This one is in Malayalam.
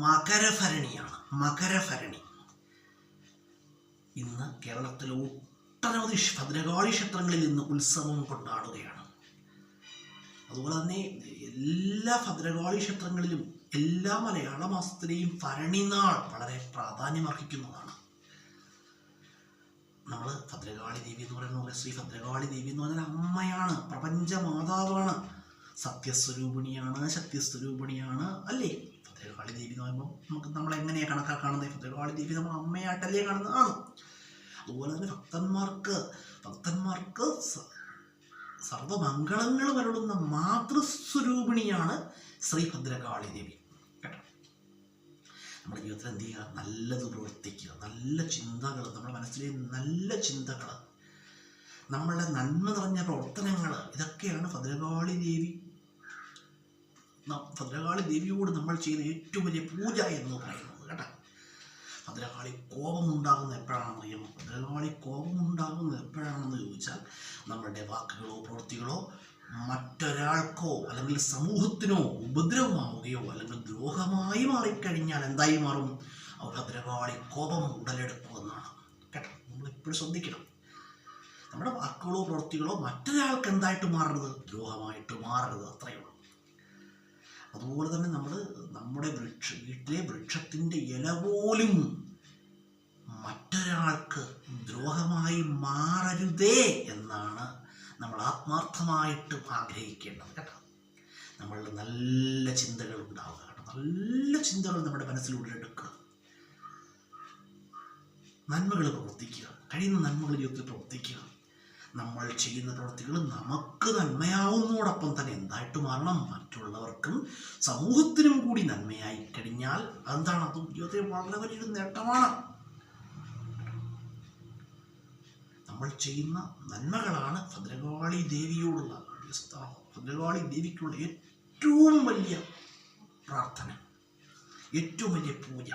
മകരഭരണിയാണ്. മകരഭരണി ഇന്ന് കേരളത്തിലെ ഒട്ടനവധി ഭദ്രകാളി ക്ഷേത്രങ്ങളിൽ ഇന്ന് ഉത്സവം കൊണ്ടാടുകയാണ്. അതുപോലെ തന്നെ എല്ലാ ഭദ്രകാളി ക്ഷേത്രങ്ങളിലും എല്ലാ മലയാള മാസത്തിലെയും ഭരണിനാൾ വളരെ പ്രാധാന്യമർഹിക്കുന്നതാണ്. നമ്മൾ ഭദ്രകാളി ദേവി എന്ന് പറയുന്ന പോലെ ശ്രീ ഭദ്രകാളി ദേവി എന്ന് പറഞ്ഞാൽ അമ്മയാണ്, പ്രപഞ്ച മാതാവാണ്, സത്യസ്വരൂപിണിയാണ്, ശക്തിസ്വരൂപിണിയാണ് അല്ലേ? ഭദ്രകാളി ദേവി എന്ന് പറയുമ്പോൾ നമ്മൾ എങ്ങനെയാണ് കണക്കാക്കുന്നത്? ഭദ്രകാളി ദേവി നമ്മൾ അമ്മയായിട്ടല്ലേ കാണുന്നതാണ്. അതുപോലെ തന്നെ ഭക്തന്മാർക്ക് സർവമംഗളങ്ങൾ വരുന്ന മാതൃസ്വരൂപിണിയാണ് ശ്രീ ഭദ്രകാളി ദേവി. കേട്ടോ, നമ്മുടെ ജീവിതത്തിൽ എന്ത് ചെയ്യുക? നല്ലത് പ്രവർത്തിക്കുക, നല്ല ചിന്തകൾ, നമ്മുടെ മനസ്സിലെ നല്ല ചിന്തകൾ, നമ്മളുടെ നന്മ നിറഞ്ഞ പ്രവർത്തനങ്ങൾ, ഇതൊക്കെയാണ് ഭദ്രകാളി ദേവിയോട് നമ്മൾ ചെയ്യുന്ന ഏറ്റവും വലിയ പൂജ എന്ന് പറയുന്നത്. കേട്ടോ, ഭദ്രകാളി കോപമുണ്ടാകുന്ന എപ്പോഴാണെന്ന് അറിയാമോ? ഭദ്രകാളി കോപമുണ്ടാകുന്നത് എപ്പോഴാണെന്ന് ചോദിച്ചാൽ നമ്മളുടെ വാക്കുകളോ പ്രവൃത്തികളോ മറ്റൊരാൾക്കോ അല്ലെങ്കിൽ സമൂഹത്തിനോ ഉപദ്രവമാവുകയോ അല്ലെങ്കിൽ ദ്രോഹമായി മാറിക്കഴിഞ്ഞാൽ എന്തായി മാറും? ഭദ്രകാളി കോപം ഉടലെടുക്കുമെന്നാണ്. കേട്ടോ, നമ്മളെപ്പോഴും ശ്രദ്ധിക്കണം. നമ്മുടെ വാക്കുകളോ പ്രവൃത്തികളോ മറ്റൊരാൾക്ക് എന്തായിട്ട് മാറരുത്? ദ്രോഹമായിട്ട് മാറരുത്, അത്രയേ ഉള്ളൂ. അതുപോലെ തന്നെ നമ്മുടെ വീട്ടിലെ വൃക്ഷത്തിൻ്റെ ഇല പോലും മറ്റൊരാൾക്ക് ദ്രോഹമായി മാറരുതേ എന്നാണ് നമ്മൾ ആത്മാർത്ഥമായിട്ട് ആഗ്രഹിക്കേണ്ടത്. കേട്ടോ, നമ്മളുടെ നല്ല ചിന്തകൾ ഉണ്ടാവുക. കേട്ടോ, നല്ല ചിന്തകൾ നമ്മുടെ മനസ്സിലൂടെ എടുക്കുക, നന്മകൾ പ്രവർത്തിക്കുക, കഴിയുന്ന നന്മകൾ ജീവിതത്തിൽ പ്രവർത്തിക്കുക. നമ്മൾ ചെയ്യുന്ന പ്രവൃത്തികൾ നമുക്ക് നന്മയാവുന്നതോടൊപ്പം തന്നെ എന്തായിട്ട് മാറണം? മറ്റുള്ളവർക്കും സമൂഹത്തിനും കൂടി നന്മയായി കഴിഞ്ഞാൽ അതെന്താണ്? അതും ജീവിതത്തിൽ വളരെ വലിയൊരു നേട്ടമാണ്. നമ്മൾ ചെയ്യുന്ന നന്മകളാണ് ഭദ്രകാളി ദേവിക്കുള്ള ഏറ്റവും വലിയ പ്രാർത്ഥന, ഏറ്റവും വലിയ പൂജ.